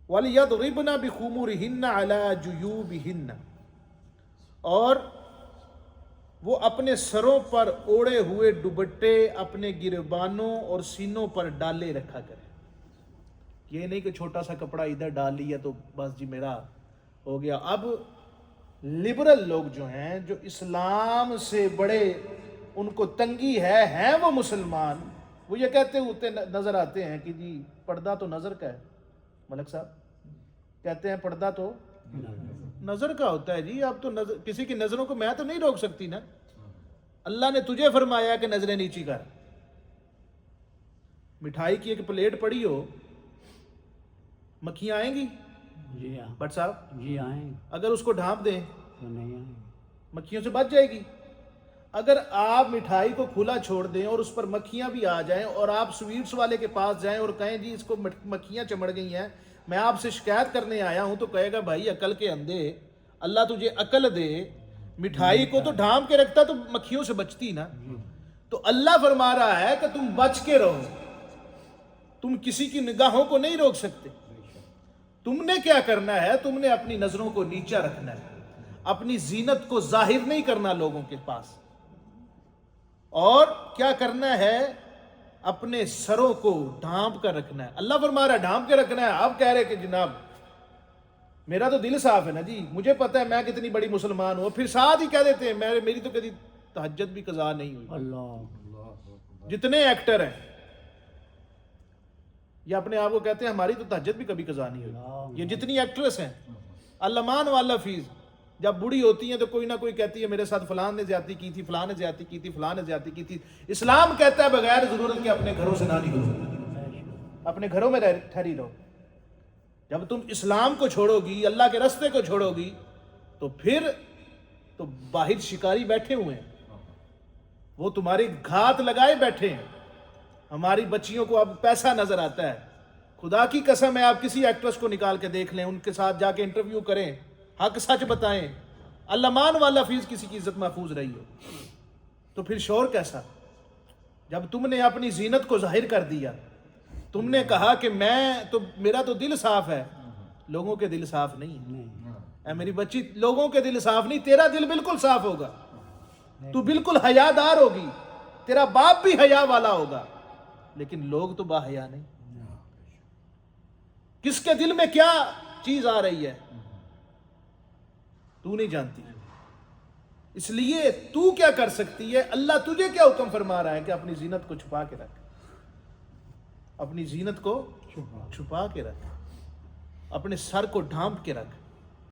وَلْيَضْرِبْنَ بِخُمُرِهِنَّ عَلَى جُيُوبِهِنَّ، اور وہ اپنے سروں پر اوڑے ہوئے دوپٹے اپنے گریبانوں اور سینوں پر ڈالے رکھا کرے. یہ نہیں کہ چھوٹا سا کپڑا ادھر ڈال لیا تو بس جی میرا ہو گیا. اب لبرل لوگ جو ہیں، جو اسلام سے بڑے ان کو تنگی ہے، ہیں وہ مسلمان، وہ یہ کہتے ہوتے نظر آتے ہیں کہ جی پردہ تو نظر کا ہے. ملک صاحب کہتے ہیں پردہ تو نظر کا ہوتا ہے. جی اب تو کسی کی نظروں کو میں تو نہیں روک سکتی نا. اللہ نے تجھے فرمایا کہ نظریں نیچی کر. مٹھائی کی ایک پلیٹ پڑی ہو، مکھیاں آئیں گی؟ جی ہاں. بٹ صاحب جی آئیں اگر اس کو ڈھانپ دیں تو نہیں آئیں. مکھیوں سے بچ جائے گی. اگر آپ مٹھائی کو کھلا چھوڑ دیں اور اس پر مکھیاں بھی آ جائیں اور آپ سویٹس والے کے پاس جائیں اور کہیں جی اس کو مکھیاں چمڑ گئی ہیں، میں آپ سے شکایت کرنے آیا ہوں، تو کہے گا بھائی عقل کے اندھے، اللہ تجھے عقل دے، مٹھائی کو تو ڈھانپ کے رکھتا تو مکھیوں سے بچتی نا. تو اللہ فرما رہا ہے کہ تم بچ کے رہو، تم کسی کی نگاہوں کو نہیں روک سکتے. تم نے کیا کرنا ہے؟ تم نے اپنی نظروں کو نیچا رکھنا ہے، اپنی زینت کو ظاہر نہیں کرنا لوگوں کے پاس. اور کیا کرنا ہے؟ اپنے سروں کو ڈھانپ کر رکھنا ہے. اللہ فرما رہا ہے ڈھانپ کے رکھنا ہے. آپ کہہ رہے کہ جناب میرا تو دل صاف ہے نا جی، مجھے پتہ ہے میں کتنی بڑی مسلمان ہوں، پھر ساتھ ہی کہہ دیتے ہیں میری تو کبھی تہجد بھی قضا نہیں ہوئی. اللہ جتنے ایکٹر ہیں یہ اپنے آپ کو کہتے ہیں ہماری تو تہجد بھی کبھی قضا نہیں ہوئی. یہ جتنی ایکٹریس ہیں، علمان والا فیض، جب بوڑھی ہوتی ہیں تو کوئی نہ کوئی کہتی ہے میرے ساتھ فلاں نے زیادتی کی تھی، فلاں نے زیادتی کی تھی، فلاں نے زیادتی کی تھی. اسلام کہتا ہے بغیر ضرورت کے اپنے گھروں سے نہ نکلو، اپنے گھروں میں ٹھہری رہو. جب تم اسلام کو چھوڑو گی، اللہ کے رستے کو چھوڑو گی، تو پھر تو باہر شکاری بیٹھے ہوئے ہیں، وہ تمہاری گھات لگائے بیٹھے ہیں. ہماری بچیوں کو اب پیسہ نظر آتا ہے. خدا کی قسم ہے آپ کسی ایکٹریس کو نکال کے دیکھ لیں، ان کے ساتھ جا کے انٹرویو کریں، حق سچ بتائیں، علمان والا فیض کسی کی عزت محفوظ رہی ہو، تو پھر شور کیسا؟ جب تم نے اپنی زینت کو ظاہر کر دیا، تم نے کہا کہ میرا تو دل صاف ہے، لوگوں کے دل صاف نہیں ہے. اے میری بچی، لوگوں کے دل صاف نہیں، تیرا دل بالکل صاف ہوگا، تو بالکل حیادار ہوگی، تیرا باپ بھی حیا والا ہوگا، لیکن لوگ تو با حیا نہیں. کس کے دل میں کیا چیز آ رہی ہے تو نہیں جانتی. اس لیے تو کیا کر سکتی ہے؟ اللہ تجھے کیا حکم فرما رہا ہے کہ اپنی زینت کو چھپا کے رکھ، اپنی زینت کو چھپا کے رکھ، اپنے سر کو ڈھانپ کے رکھ.